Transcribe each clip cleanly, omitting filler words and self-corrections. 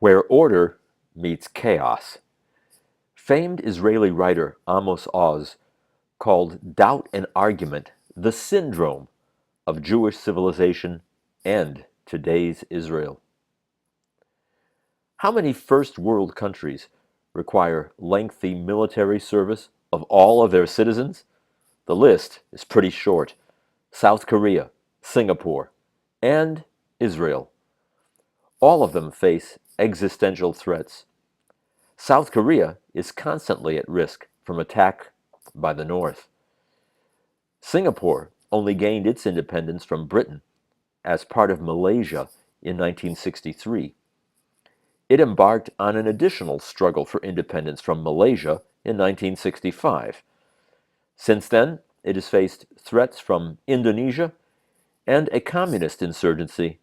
where order meets chaos. Famed Israeli writer Amos Oz called doubt and argument the syndrome of Jewish civilization and today's Israel. How many first world countries require lengthy military service of all of their citizens? The list is pretty short. South Korea, Singapore, and Israel. All of them face existential threats. South Korea is constantly at risk from attack by the North. Singapore only gained its independence from Britain as part of Malaysia in 1963. It embarked on an additional struggle for independence from Malaysia in 1965. Since then, it has faced threats from Indonesia and a communist insurgency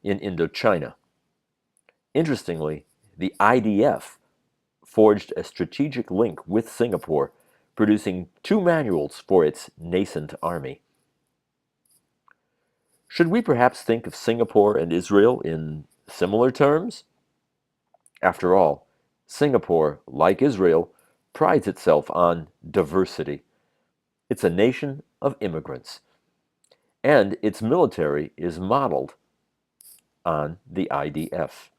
in Indochina. Interestingly, the IDF forged a strategic link with Singapore, producing 2 manuals for its nascent army. Should we perhaps think of Singapore and Israel in similar terms? After all, Singapore, like Israel, prides itself on diversity. It's a nation of immigrants, and its military is modeled on the IDF.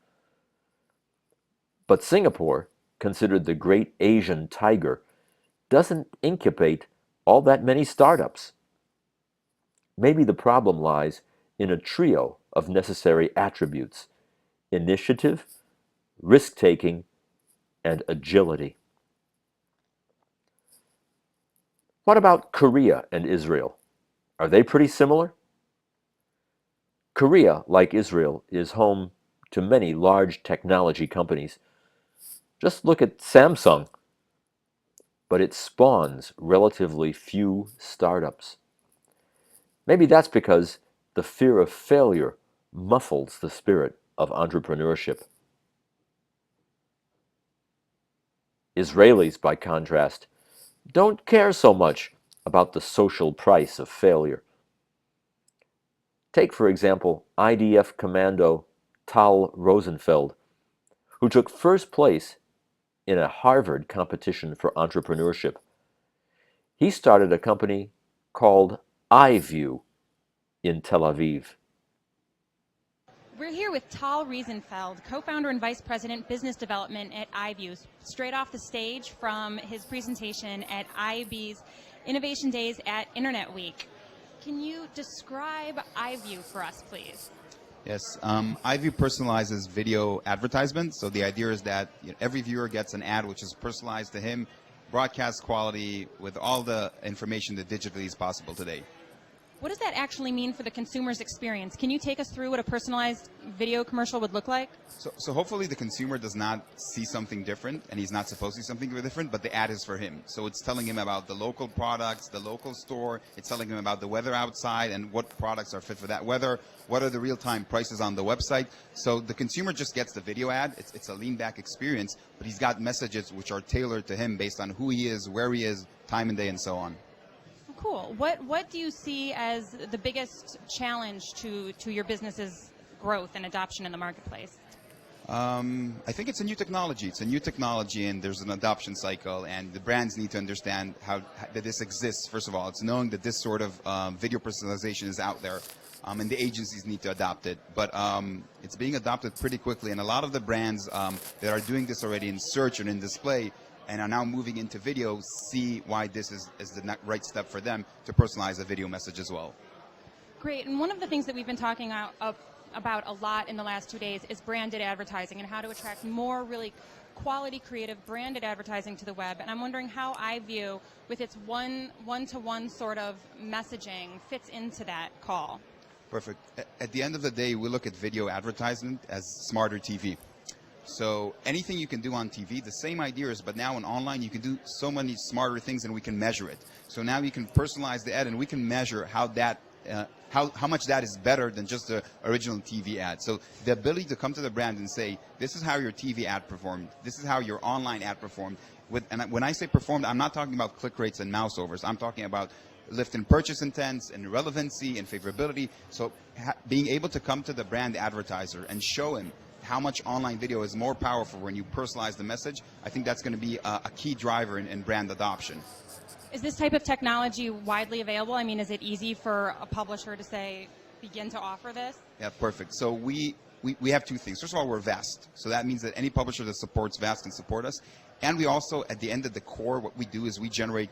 But Singapore, considered the great Asian tiger, doesn't incubate all that many startups. Maybe the problem lies in a trio of necessary attributes: initiative, risk-taking, and agility. What about Korea and Israel? Are they pretty similar? Korea, like Israel, is home to many large technology companies. Just look at Samsung. But it spawns relatively few startups. Maybe that's because the fear of failure muffles the spirit of entrepreneurship. Israelis, by contrast, don't care so much about the social price of failure. Take, for example, IDF commando Tal Rosenfeld, who took first place in a Harvard competition for entrepreneurship. He started a company called iView in Tel Aviv. We're here with Tal Riesenfeld, co-founder and vice president business development at iView, straight off the stage from his presentation at IAB's Innovation Days at Internet Week. Can you describe iView for us, please? Yes, iView personalizes video advertisement. So the idea is that every viewer gets an ad which is personalized to him, broadcast quality with all the information that digitally is possible today. What does that actually mean for the consumer's experience? Can you take us through what a personalized video commercial would look like? So hopefully the consumer does not see something different, and he's not supposed to see something different, but the ad is for him. So it's telling him about the local products, the local store. It's telling him about the weather outside and what products are fit for that weather. What are the real-time prices on the website? So the consumer just gets the video ad. It's a lean-back experience, but he's got messages which are tailored to him based on who he is, where he is, time and day, and so on. Cool. What do you see as the biggest challenge to your business's growth and adoption in the marketplace? I think it's a new technology. It's a new technology, and there's an adoption cycle, and the brands need to understand that this exists. First of all, it's knowing that this sort of video personalization is out there, and the agencies need to adopt it. But it's being adopted pretty quickly, and a lot of the brands that are doing this already in search and in display and are now moving into video see why this is the right step for them to personalize a video message as well. Great. And one of the things that we've been talking about a lot in the last 2 days is branded advertising and how to attract more really quality, creative, branded advertising to the web. And I'm wondering how iView, with its one-to-one sort of messaging, fits into that call. Perfect. At the end of the day, we look at video advertisement as smarter TV. So anything you can do on TV, the same idea is, but now in online, you can do so many smarter things and we can measure it. So now you can personalize the ad and we can measure how that, how much that is better than just the original TV ad. So the ability to come to the brand and say, this is how your TV ad performed, this is how your online ad performed. And when I say performed, I'm not talking about click rates and mouse overs. I'm talking about lift in purchase intents and relevancy and favorability. So being able to come to the brand advertiser and show him how much online video is more powerful when you personalize the message, I think that's going to be a key driver in brand adoption. Is this type of technology widely available? I mean, is it easy for a publisher to say, begin to offer this? Yeah, perfect. So we have two things. First of all, we're Vast. So that means that any publisher that supports Vast can support us. And we also, at the end of the core, what we do is we generate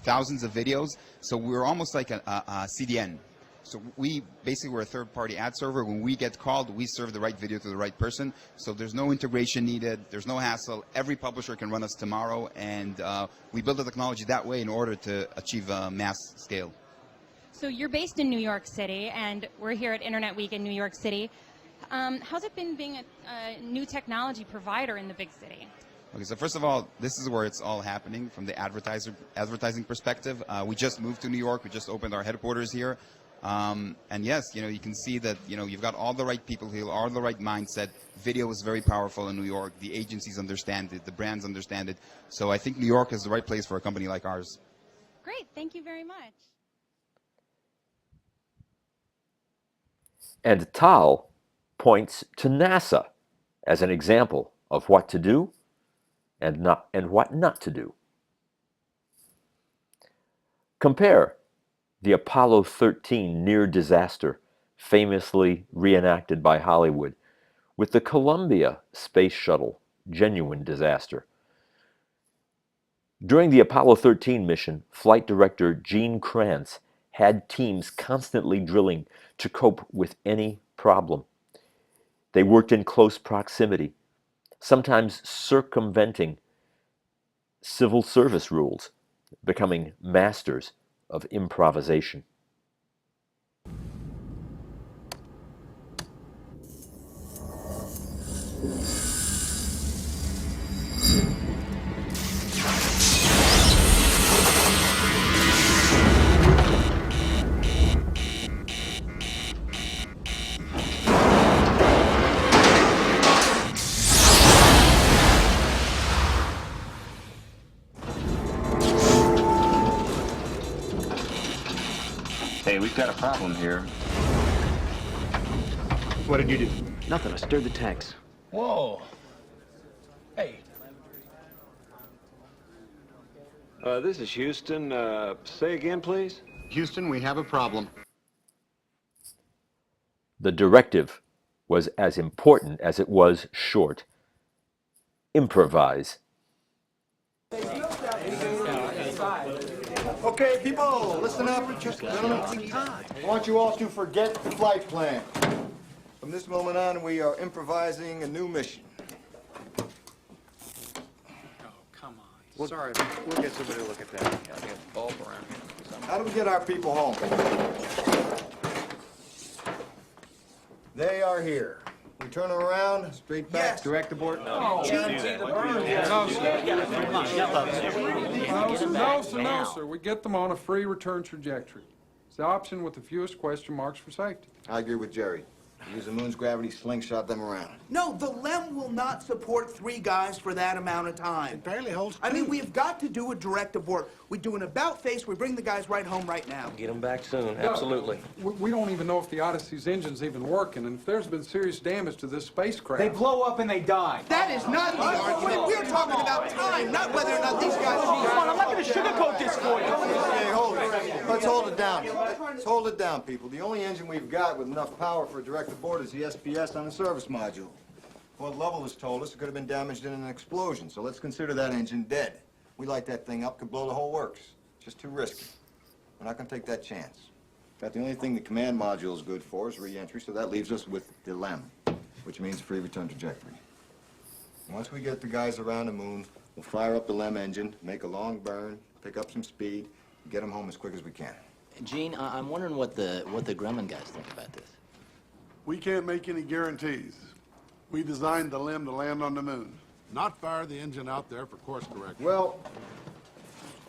thousands of videos. So we're almost like a CDN. So we basically, we're a third-party ad server. When we get called, we serve the right video to the right person. So there's no integration needed. There's no hassle. Every publisher can run us tomorrow. And we build the technology that way in order to achieve mass scale. So you're based in New York City, and we're here at Internet Week in New York City. How's it been being a new technology provider in the big city? Okay, so first of all, this is where it's all happening from the advertising perspective. We just moved to New York. We just opened our headquarters here. And yes, you can see that, you've got all the right people here, all the right mindset. Video is very powerful in New York. The agencies understand it. The brands understand it. So I think New York is the right place for a company like ours. Great. Thank you very much. And Tal points to NASA as an example of what to do and what not to do. Compare the Apollo 13 near disaster, famously reenacted by Hollywood, with the Columbia Space Shuttle genuine disaster. During the Apollo 13 mission, flight director Gene Kranz had teams constantly drilling to cope with any problem. They worked in close proximity, sometimes circumventing civil service rules, becoming masters of improvisation. Hey, we've got a problem here. What did you do? Nothing. I stirred the tanks. Whoa. Hey. This is Houston. Say again, please. Houston, we have a problem. The directive was as important as it was short. Improvise. Okay, people, listen up. I want you all to forget the flight plan. From this moment on, we are improvising a new mission. Well, sorry, we'll get somebody to look at that. I'll get a bulb around here. How do we get our people home? They are here. We turn them around, straight back, direct abort. No, sir. We get them on a free return trajectory. It's the option with the fewest question marks for safety. I agree with Jerry. Use the moon's gravity, slingshot them around. No, the LEM will not support 3 guys for that amount of time. It barely holds I mean, we've got to do a direct abort. We do an about face, we bring the guys right home right now. Get them back soon. Absolutely. We don't even know if the Odyssey's engine's even working, and if there's been serious damage to this spacecraft. They blow up and they die. That is not the argument. We're talking about time, not whether or not these guys are... Come on, I'm not going to sugarcoat this for you. Okay, hold it. Let's hold it down. Let's hold it down, people. The only engine we've got with enough power for a direct abort is the SPS on the service module. What Lovell has told us, it could have been damaged in an explosion, so let's consider that engine dead. We light that thing up, could blow the whole works. It's just too risky. We're not going to take that chance. In fact, the only thing the command module is good for is re-entry, so that leaves us with the LEM, which means free return trajectory. Once we get the guys around the moon, we'll fire up the LEM engine, make a long burn, pick up some speed, and get them home as quick as we can. Gene, I'm wondering what the Grumman guys think about this. We can't make any guarantees. We designed the LEM to land on the moon. Not fire the engine out there for course correction. Well,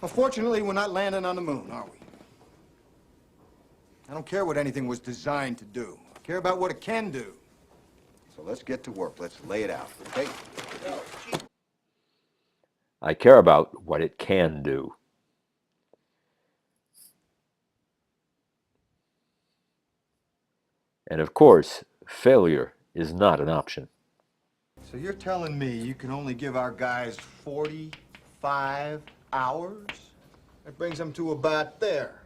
unfortunately, we're not landing on the moon, are we? I don't care what anything was designed to do. I care about what it can do. So let's get to work. Let's lay it out, okay? I care about what it can do. And of course, failure is not an option. So you're telling me you can only give our guys 45 hours? That brings them to about there.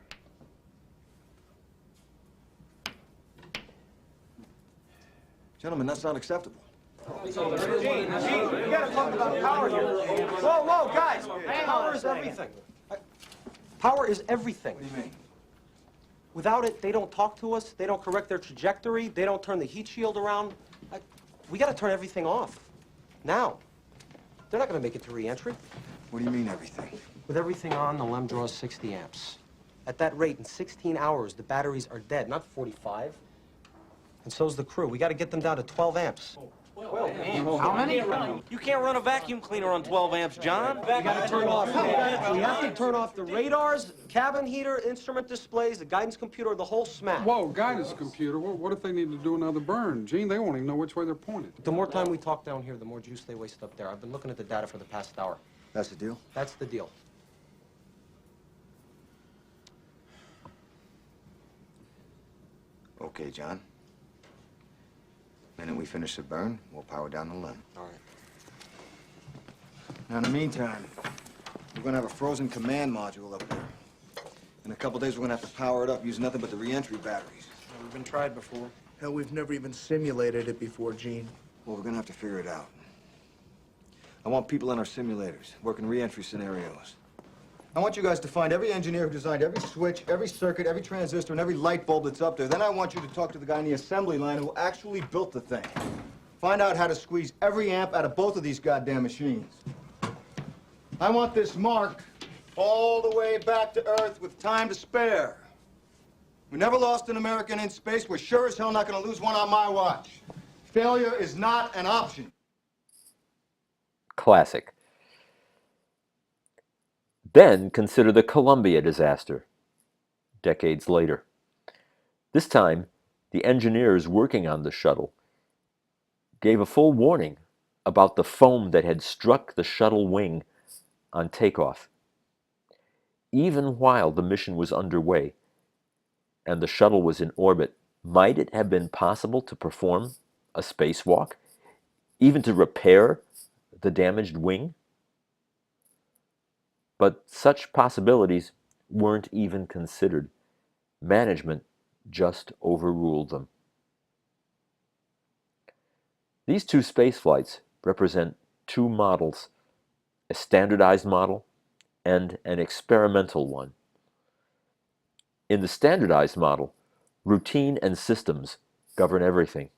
Gentlemen, that's not acceptable. You gotta talk about power here. Whoa, guys! Power is everything. Power is everything. What do you mean? Without it, they don't talk to us, they don't correct their trajectory, they don't turn the heat shield around. We gotta turn everything off. Now. They're not gonna make it to re-entry. What do you mean, everything? With everything on, the LEM draws 60 amps. At that rate, in 16 hours, the batteries are dead, not 45. And so's the crew. We gotta get them down to 12 amps. 12 amps? How many? You can't run a vacuum cleaner on 12 amps, John. We gotta turn off. We have to turn off the radars, cabin heater, instrument displays, the guidance computer, the whole smack. Whoa, guidance computer. What if they need to do another burn? Gene, they won't even know which way they're pointed. The more time we talk down here, the more juice they waste up there. I've been looking at the data for the past hour. That's the deal? That's the deal. Okay, John. The minute we finish the burn, we'll power down the LEM. All right. Now, in the meantime, we're gonna have a frozen command module up there. In a couple days, we're gonna have to power it up using nothing but the re-entry batteries. We've been tried before. Hell, we've never even simulated it before, Gene. Well, we're gonna have to figure it out. I want people in our simulators, working re-entry scenarios. I want you guys to find every engineer who designed every switch, every circuit, every transistor, and every light bulb that's up there. Then I want you to talk to the guy in the assembly line who actually built the thing. Find out how to squeeze every amp out of both of these goddamn machines. I want this marked all the way back to Earth with time to spare. We never lost an American in space. We're sure as hell not gonna lose one on my watch. Failure is not an option. Classic. Then consider the Columbia disaster, decades later. This time, the engineers working on the shuttle gave a full warning about the foam that had struck the shuttle wing on takeoff. Even while the mission was underway and the shuttle was in orbit, might it have been possible to perform a spacewalk, even to repair the damaged wing? But such possibilities weren't even considered. Management just overruled them. These two spaceflights represent two models, a standardized model and an experimental one. In the standardized model, routine and systems govern everything.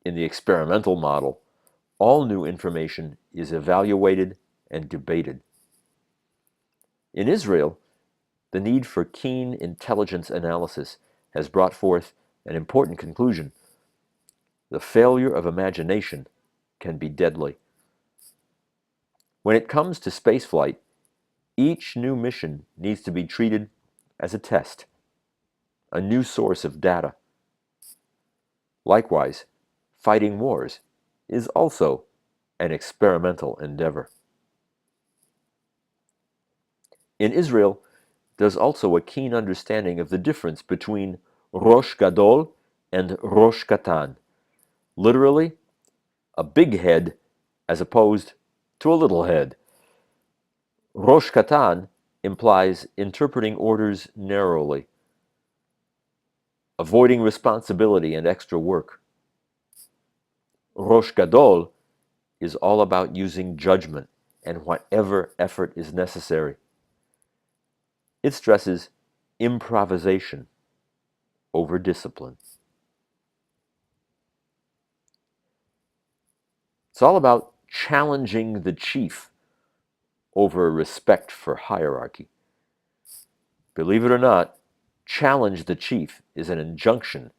In the experimental model, all new information is evaluated and debated. In Israel, the need for keen intelligence analysis has brought forth an important conclusion. The failure of imagination can be deadly. When it comes to spaceflight, each new mission needs to be treated as a test, a new source of data. Likewise, fighting wars is also an experimental endeavor. In Israel, there's also a keen understanding of the difference between Rosh Gadol and Rosh Katan. Literally, a big head as opposed to a little head. Rosh Katan implies interpreting orders narrowly, avoiding responsibility and extra work. Rosh Gadol is all about using judgment and whatever effort is necessary. It stresses improvisation over discipline. It's all about challenging the chief over respect for hierarchy. Believe it or not, challenge the chief is an injunction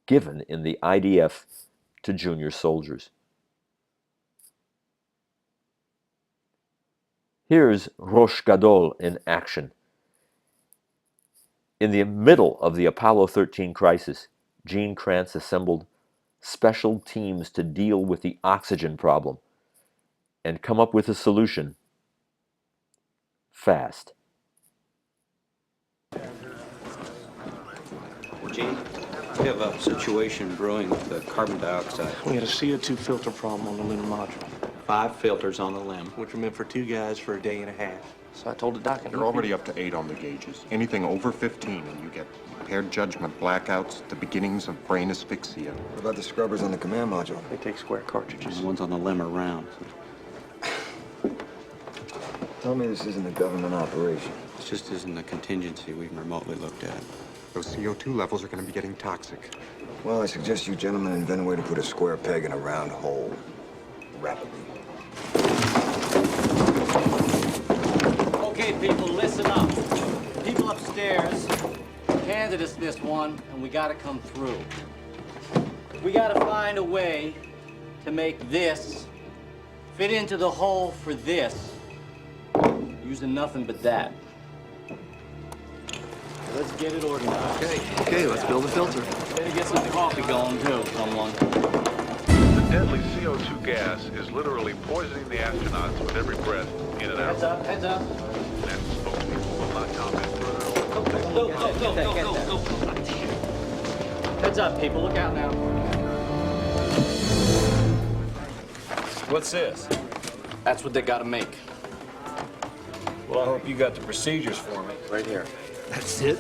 given in the IDF to junior soldiers. Here's Rosh Gadol in action. In the middle of the Apollo 13 crisis, Gene Kranz assembled special teams to deal with the oxygen problem and come up with a solution fast. Gene, We have a situation brewing with the carbon dioxide. We had a CO2 filter problem on the LIM module, 5 filters on the limb. which were meant for 2 guys for a day and a half. So I told the doc, You're already up to 8 on the gauges. Anything over 15 and you get impaired judgment, blackouts, the beginnings of brain asphyxia. What about the scrubbers on the command module? They take square cartridges. The ones on the limb are round. Tell me this isn't a government operation. This just isn't a contingency we've remotely looked at. Those CO2 levels are going to be getting toxic. Well, I suggest you gentlemen invent a way to put a square peg in a round hole. Rapidly. Okay, people, listen up. People upstairs handed us this one, and we gotta come through. We gotta find a way to make this fit into the hole for this, using nothing but that. Let's get it organized. Okay, let's build a filter. Better get some coffee going, too, someone. The deadly CO2 gas is literally poisoning the astronauts with every breath in and out. Heads up, heads up. And spokespeople will not comment further. Go. Heads up, people, look out now. What's this? That's what they gotta make. Well, I hope you got the procedures for me. Right here. That's it?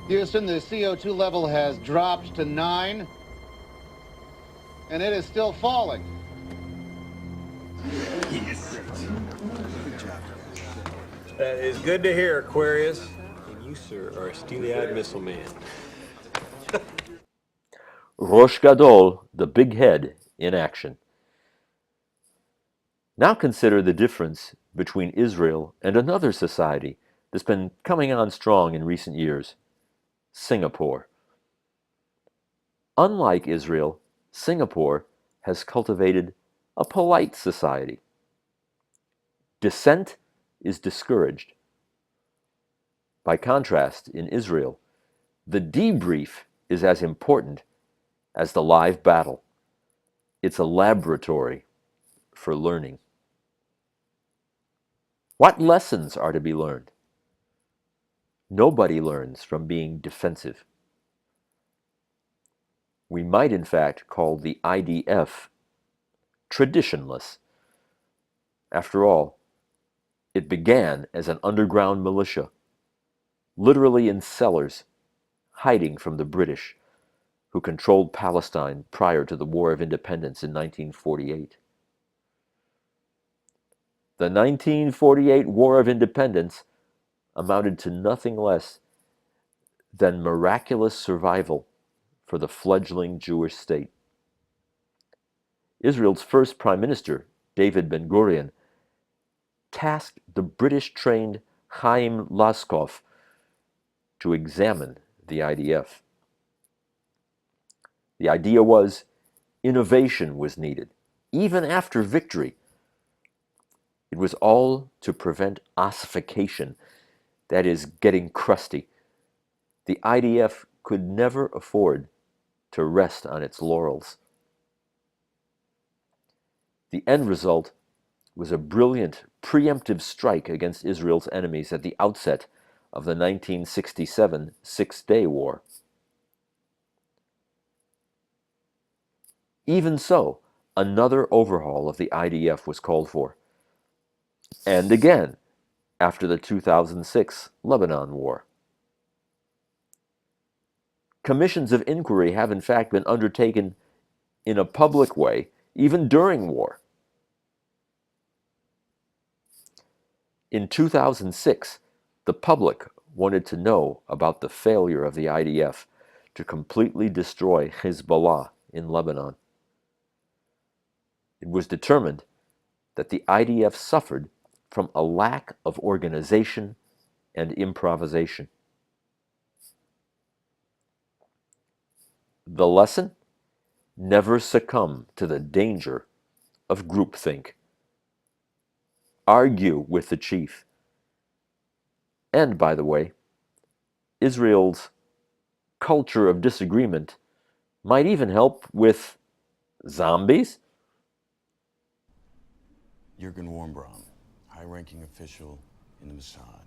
Houston, the CO2 level has dropped to 9, and it is still falling. Yes. That is good to hear, Aquarius. And you, sir, are a steely-eyed missile man. Rosh Gadol, the big head, in action. Now consider the difference between Israel and another society that's been coming on strong in recent years, Singapore. Unlike Israel, Singapore has cultivated a polite society. Dissent is discouraged. By contrast, in Israel, the debrief is as important as the live battle. It's a laboratory for learning. What lessons are to be learned? Nobody learns from being defensive. We might, in fact, call the IDF traditionless. After all, it began as an underground militia, literally in cellars, hiding from the British, who controlled Palestine prior to the War of Independence in 1948. The 1948 War of Independence amounted to nothing less than miraculous survival for the fledgling Jewish state. Israel's first Prime Minister, David Ben-Gurion, tasked the British-trained Chaim Laskov to examine the IDF. The idea was innovation was needed, even after victory. It was all to prevent ossification, that is, getting crusty. The IDF could never afford to rest on its laurels. The end result was a brilliant preemptive strike against Israel's enemies at the outset of the 1967 Six-Day War. Even so, another overhaul of the IDF was called for. And again, after the 2006 Lebanon War. Commissions of inquiry have in fact been undertaken in a public way, even during war. In 2006, the public wanted to know about the failure of the IDF to completely destroy Hezbollah in Lebanon. It was determined that the IDF suffered from a lack of organization and improvisation. The lesson? Never succumb to the danger of groupthink. Argue with the chief. And, by the way, Israel's culture of disagreement might even help with zombies. Jürgen Warmbraum, high-ranking official in the Mossad,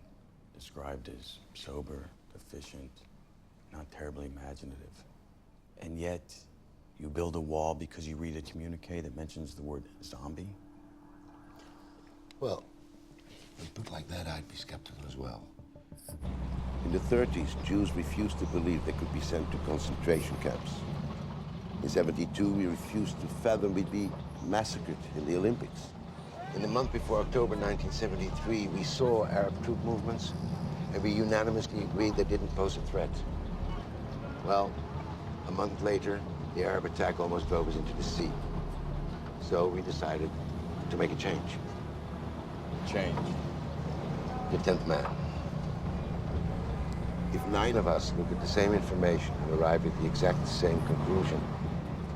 described as sober, efficient, not terribly imaginative. And yet, you build a wall because you read a communique that mentions the word zombie? Well, if put like that, I'd be skeptical as well. In the 30s, Jews refused to believe they could be sent to concentration camps. In 72, we refused to fathom we'd be massacred in the Olympics. In the month before October 1973, we saw Arab troop movements, and we unanimously agreed they didn't pose a threat. Well, a month later, the Arab attack almost drove us into the sea. So we decided to make a change. Change? The 10th man. If 9 of us look at the same information and arrive at the exact same conclusion,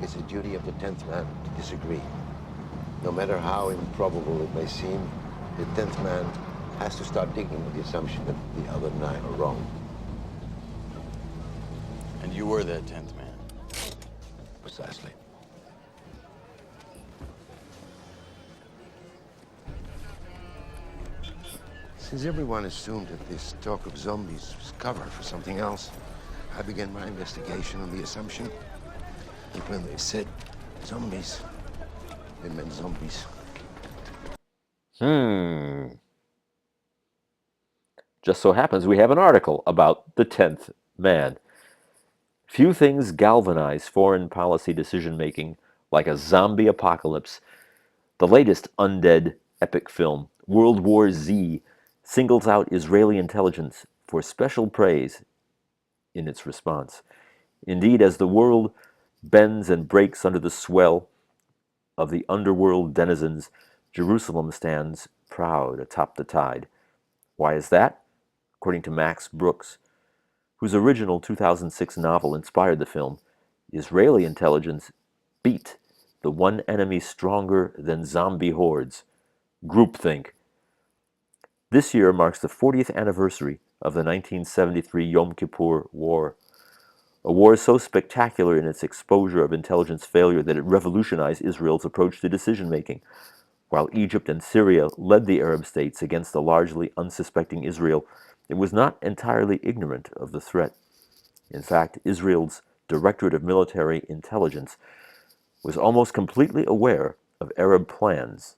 it's the duty of the 10th man to disagree. No matter how improbable it may seem, the 10th man has to start digging with the assumption that the other 9 are wrong. And you were that 10th man? Precisely. Since everyone assumed that this talk of zombies was cover for something else, I began my investigation on the assumption that when they said zombies, they meant zombies. Just so happens we have an article about the 10th man. Few things galvanize foreign policy decision-making like a zombie apocalypse. The latest undead epic film, World War Z, singles out Israeli intelligence for special praise in its response. Indeed, as the world bends and breaks under the swell of the underworld denizens, Jerusalem stands proud atop the tide. Why is that? According to Max Brooks, whose original 2006 novel inspired the film, Israeli intelligence beat the one enemy stronger than zombie hordes, groupthink. This year marks the 40th anniversary of the 1973 Yom Kippur War, a war so spectacular in its exposure of intelligence failure that it revolutionized Israel's approach to decision-making. While Egypt and Syria led the Arab states against the largely unsuspecting Israel, it was not entirely ignorant of the threat. In fact, Israel's Directorate of Military Intelligence was almost completely aware of Arab plans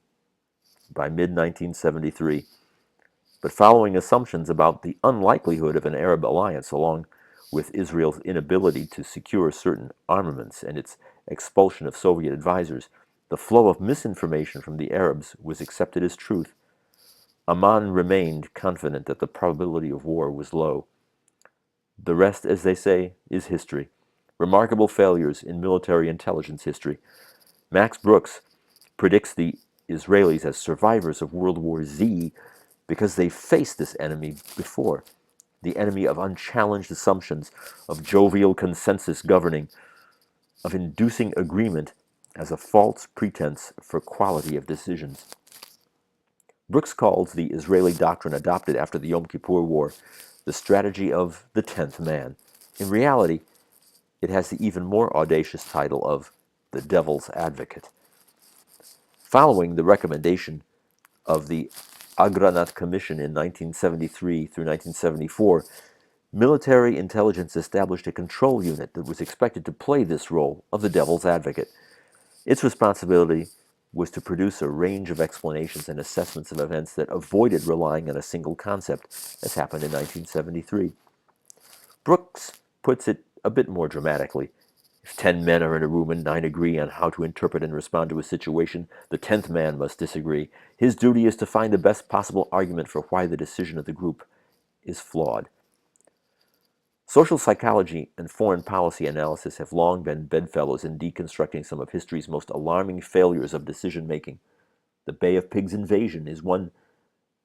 by mid-1973. But following assumptions about the unlikelihood of an Arab alliance, along with Israel's inability to secure certain armaments and its expulsion of Soviet advisors, the flow of misinformation from the Arabs was accepted as truth. Amman remained confident that the probability of war was low. The rest, as they say, is history. Remarkable failures in military intelligence history. Max Brooks predicts the Israelis as survivors of World War Z because they faced this enemy before, the enemy of unchallenged assumptions, of jovial consensus governing, of inducing agreement as a false pretense for quality of decisions. Brooks calls the Israeli doctrine adopted after the Yom Kippur War the strategy of the 10th man. In reality, it has the even more audacious title of the devil's advocate. Following the recommendation of the Agranat Commission in 1973 through 1974, military intelligence established a control unit that was expected to play this role of the devil's advocate. Its responsibility was to produce a range of explanations and assessments of events that avoided relying on a single concept, as happened in 1973. Brooks puts it a bit more dramatically. If 10 men are in a room and 9 agree on how to interpret and respond to a situation, the 10th man must disagree. His duty is to find the best possible argument for why the decision of the group is flawed. Social psychology and foreign policy analysis have long been bedfellows in deconstructing some of history's most alarming failures of decision-making. The Bay of Pigs invasion is one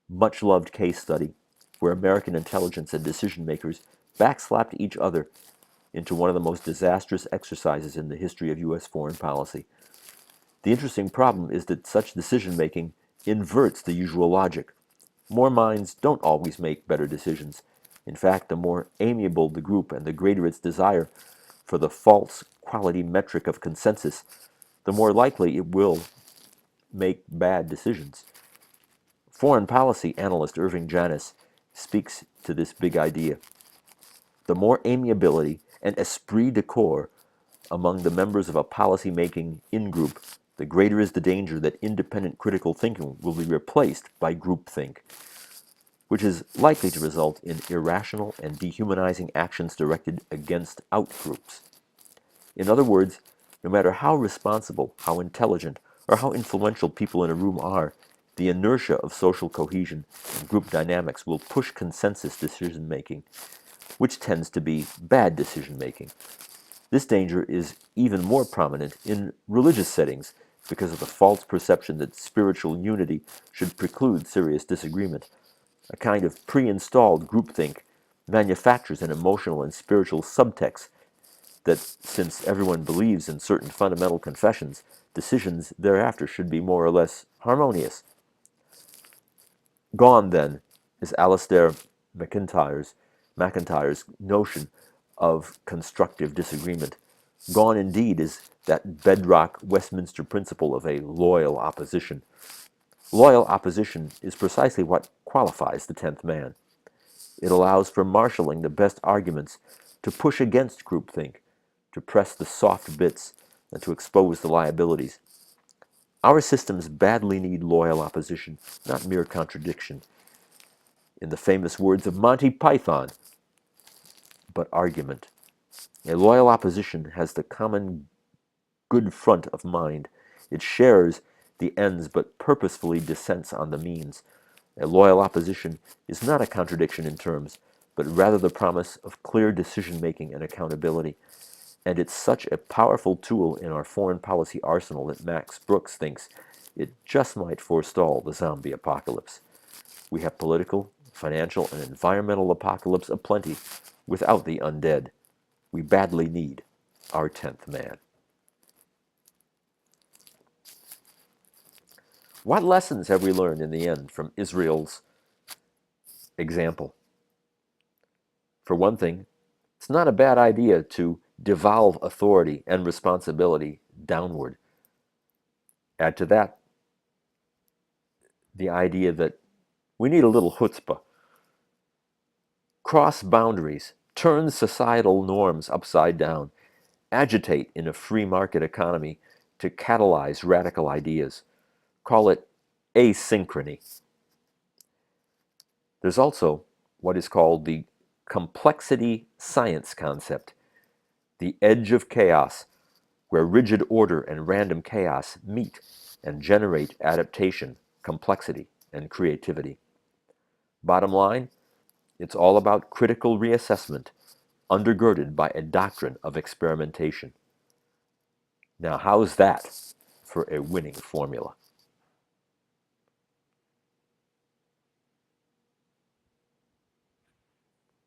much-loved case study where American intelligence and decision-makers backslapped each other into one of the most disastrous exercises in the history of U.S. foreign policy. The interesting problem is that such decision-making inverts the usual logic. More minds don't always make better decisions. In fact, the more amiable the group and the greater its desire for the false quality metric of consensus, the more likely it will make bad decisions. Foreign policy analyst Irving Janis speaks to this big idea. The more amiability and esprit de corps among the members of a policy-making in-group, the greater is the danger that independent critical thinking will be replaced by groupthink, which is likely to result in irrational and dehumanizing actions directed against outgroups. In other words, no matter how responsible, how intelligent, or how influential people in a room are, the inertia of social cohesion and group dynamics will push consensus decision-making, which tends to be bad decision-making. This danger is even more prominent in religious settings because of the false perception that spiritual unity should preclude serious disagreement. A kind of pre-installed groupthink manufactures an emotional and spiritual subtext that, since everyone believes in certain fundamental confessions, decisions thereafter should be more or less harmonious. Gone, then, is Alastair MacIntyre's notion of constructive disagreement. Gone, indeed, is that bedrock Westminster principle of a loyal opposition. Loyal opposition is precisely what qualifies the 10th man. It allows for marshalling the best arguments to push against groupthink, to press the soft bits, and to expose the liabilities. Our systems badly need loyal opposition, not mere contradiction. In the famous words of Monty Python, but argument. A loyal opposition has the common good front of mind. It shares the ends but purposefully dissents on the means. A loyal opposition is not a contradiction in terms, but rather the promise of clear decision-making and accountability. And it's such a powerful tool in our foreign policy arsenal that Max Brooks thinks it just might forestall the zombie apocalypse. We have political, financial, and environmental apocalypse aplenty without the undead. We badly need our 10th man. What lessons have we learned in the end from Israel's example? For one thing, it's not a bad idea to devolve authority and responsibility downward. Add to that the idea that we need a little chutzpah. Cross boundaries, turn societal norms upside down, agitate in a free market economy to catalyze radical ideas. Call it asynchrony. There's also what is called the complexity science concept, the edge of chaos, where rigid order and random chaos meet and generate adaptation, complexity, and creativity. Bottom line, it's all about critical reassessment, undergirded by a doctrine of experimentation. Now, how's that for a winning formula?